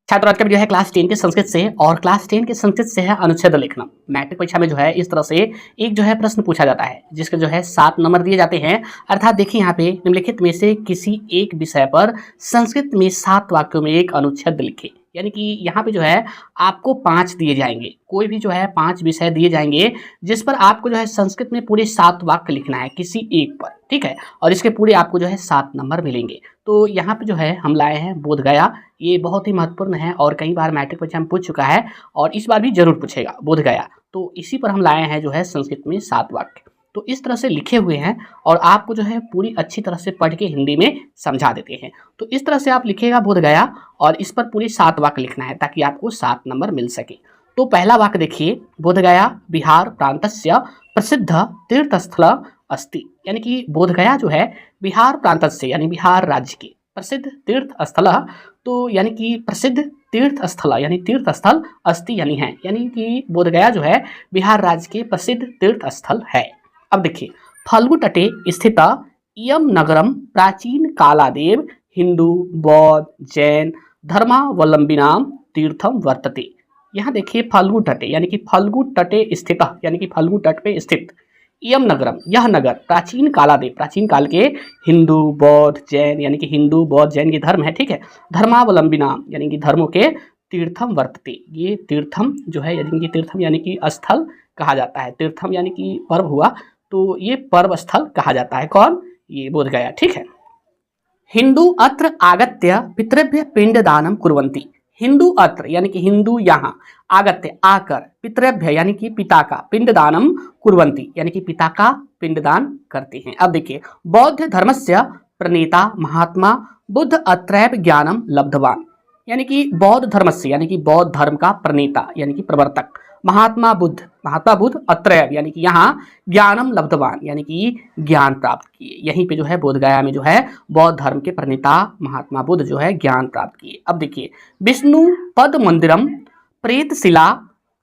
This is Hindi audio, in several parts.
छात्रों, आज का वीडियो है क्लास 10 के संस्कृत से, और क्लास 10 के संस्कृत से है अनुच्छेद लिखना। मैट्रिक परीक्षा में जो है इस तरह से एक जो है प्रश्न पूछा जाता है, जिसके जो है 7 नंबर दिए जाते हैं। अर्थात देखिए यहाँ पे निम्नलिखित में से किसी एक विषय पर संस्कृत में 7 वाक्यों में एक अनुच्छेद लिखे। यानी कि यहाँ पे जो है आपको 5 दिए जाएंगे, कोई भी जो है 5 विषय दिए जाएंगे जिस पर आपको जो है संस्कृत में पूरे 7 वाक्य लिखना है किसी एक पर, ठीक है। और इसके पूरे आपको जो है 7 नंबर मिलेंगे। तो यहाँ पे जो है हम लाए हैं बोधगया। ये बहुत ही महत्वपूर्ण है और कई बार मैट्रिक परीक्षा में पूछ चुका है और इस बार भी जरूर पूछेगा बोधगया। तो इसी पर हम लाए हैं जो है संस्कृत में 7 वाक्य। तो इस तरह से लिखे हुए हैं और आपको जो है पूरी अच्छी तरह से पढ़ के हिंदी में समझा देते हैं। तो इस तरह से आप लिखिएगा बोधगया और इस पर पूरे 7 वाक्य लिखना है ताकि आपको 7 नंबर मिल सके। तो पहला वाक्य देखिए, बोधगया बिहार प्रांतस्य प्रसिद्ध तीर्थस्थल अस्ति। यानी कि बोधगया जो है बिहार प्रांत से यानी बिहार राज्य की प्रसिद्ध तीर्थ स्थल, तो यानी कि प्रसिद्ध तीर्थ स्थल यानी तीर्थ स्थल अस्ति यानी है, यानी कि बोधगया जो है बिहार राज्य के प्रसिद्ध तीर्थ स्थल है। अब देखिए, फल्गु तटे स्थित इयम नगरम प्राचीन कालादेव हिंदू बौद्ध जैन धर्मावलंबिनाम तीर्थम वर्तते। यहाँ देखिए फल्गु तटे यानी कि फल्गु तटे स्थित यानी कि फल्गु तट पे स्थित इयम नगरम, यह नगर प्राचीन कालादेव प्राचीन काल के हिंदू बौद्ध जैन यानी कि हिंदू बौद्ध जैन के धर्म है, ठीक है। धर्मावलंबिनाम यानी कि धर्मों के तीर्थम वर्तते, ये तीर्थम जो है यानी कि तीर्थम यानी कि स्थल कहा जाता है। तीर्थम यानी कि पर्व हुआ, तो ये पर्व स्थल कहा जाता है। कौन? ये बोधगया, ठीक है। हिंदू अत्र आगत्य पितृभ्य पिंडदानम कुर्वन्ति। हिंदू अत्र यानी कि हिंदू यहाँ, आगत्य आकर, पितृभ्य यानी कि पिता का, पिंडदानम कुर्वन्ति यानी कि पिता का पिंडदान करते हैं। अब देखिए, बौद्ध धर्मस्य प्रणेता महात्मा बुद्ध अत्रैव ज्ञानम लब्धवान। यानी कि बौद्ध धर्मस्य यानी कि बौद्ध धर्म का प्रणेता यानी कि प्रवर्तक महात्मा बुद्ध अत्रैव यानी कि यहाँ ज्ञानम लब्धवान यानी कि ज्ञान प्राप्त किए। यहीं पे जो है बोधगया में जो है बौद्ध धर्म के प्रणेता महात्मा बुद्ध जो है ज्ञान प्राप्त किए। अब देखिए, विष्णु पद मंदिरम प्रेतशिला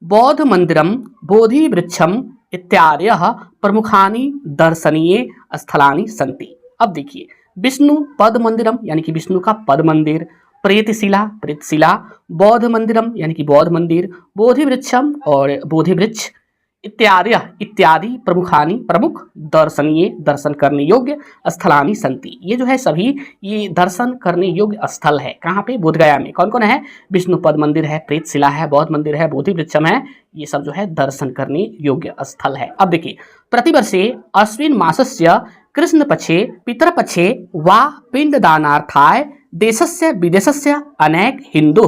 बौद्ध मंदिरम बोधि वृक्षम इत्यादयः प्रमुखानि दर्शनीय स्थलानि सन्ति। अब देखिए, विष्णु पद मंदिरम यानी कि विष्णु का पद मंदिर, प्रेतशिला बौद्ध मंदिरम यानी कि बौद्ध मंदिर, बोधि वृक्षम और बोधि वृक्ष इत्यादि प्रमुख दर्शनीय दर्शन करने योग्य स्थलानि सन्ति। ये जो है सभी ये दर्शन करने योग्य स्थल है। कहाँ पे? बोधगया में। कौन कौन है? विष्णु पद मंदिर है, प्रेतशिला है, बौद्ध मंदिर है, बोधि वृक्षम है। ये सब जो है दर्शन करने योग्य स्थल है। अब देखिए, प्रतिवर्षे अश्विन मासस्य कृष्ण पक्षे पितरपक्षे वा पिंडदानार्थाय देशस्य विदेशस्य अनेक हिंदू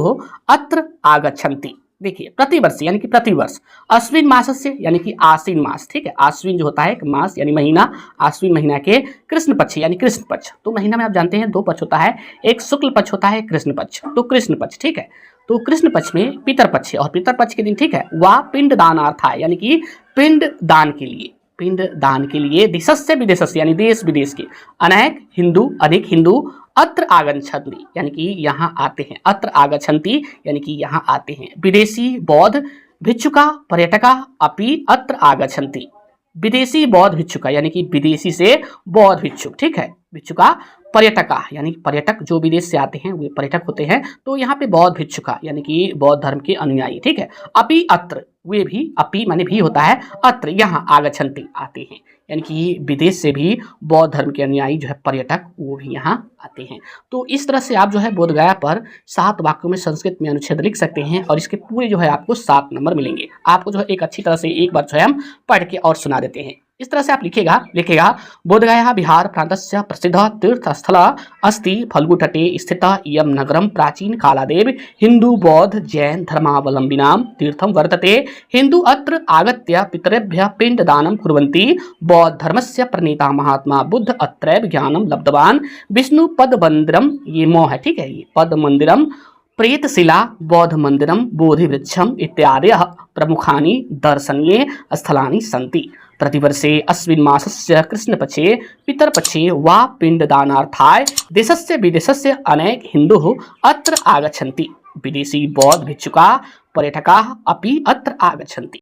अत्र आगच्छन्ति। देखिए, प्रतिवर्ष यानी कि प्रतिवर्ष, अश्विन मासस्य यानी कि आश्विन मास, ठीक है। आश्विन जो होता है एक मास यानी महीना, आश्विन महीना के कृष्ण पक्ष यानी कृष्ण पक्ष। तो महीना में आप जानते हैं 2 पक्ष होता है, एक शुक्ल पक्ष होता है, कृष्ण पक्ष। तो कृष्ण पक्ष, ठीक है। तो कृष्ण पक्ष में पितर पक्ष और पितर पक्ष के दिन, ठीक है, वा पिंड दानार्थाय यानी कि पिंड दान के लिए देशस्य विदेशस्य यानी देश विदेश के अनेक हिंदू अत्र आगच्छन्ति यानी कि यहाँ आते हैं। अत्र आगच्छन्ति यानी कि यहाँ आते हैं। विदेशी बौद्ध भिक्षुका पर्यटका अपि अत्र आगच्छन्ति। विदेशी बौद्ध भिक्षुका यानी कि विदेशी से बौद्ध भिक्षुक, ठीक है। भिक्षुका पर्यटका यानी पर्यटक जो विदेश से आते हैं वे पर्यटक होते हैं। तो यहाँ पे बौद्ध भिक्षुका यानी कि बौद्ध धर्म के अनुयायी, ठीक है। अपि अत्र, वे भी, अपि माने भी होता है, अत्र यहाँ आगच्छन्ति आते हैं यानी कि विदेश से भी बौद्ध धर्म के अनुयायी जो है पर्यटक वो भी यहाँ आते हैं। तो इस तरह से आप जो है बोधगया पर 7 वाक्यों में संस्कृत में अनुच्छेद लिख सकते हैं और इसके पूरे जो है आपको 7 नंबर मिलेंगे। आपको जो है एक अच्छी तरह से एक बार जो है हम पढ़ के और सुना देते हैं। इस तरह से आप लिखेगा बोधगया बिहार प्रांतस्य प्रसिद्ध तीर्थस्थल अस्ति फल्गु तटे स्थित इयं नगरम प्राचीन कालादेव हिंदू बौद्ध जैन धर्मावलंबिनां तीर्थम वर्तते। हिंदू अत्र आगत्य पितरेभ्यः पिंडदानं कुर्वन्ति। बौद्ध धर्मस्य प्रणेता महात्मा बुद्ध अत्रैव ज्ञानं लब्धवान। विष्णु पद मंदिरम, ये मो है, ठीक है, ये पद मंदिरम प्रेतशिला बौद्ध मंदिरम बोधि वृक्षम इत्यादयः प्रमुखानि दर्शनीय स्थलानि सन्ति। प्रतिवर्षे अश्विन मासस्य कृष्णपक्षे पितरपक्षे वा पिंडदानार्थाय देशस्य विदेशस्य अनेक हिंदू अत्र आगच्छन्ति। विदेशी बौद्ध भिक्षुका पर्यटकाः अपि अत्र आगच्छन्ति।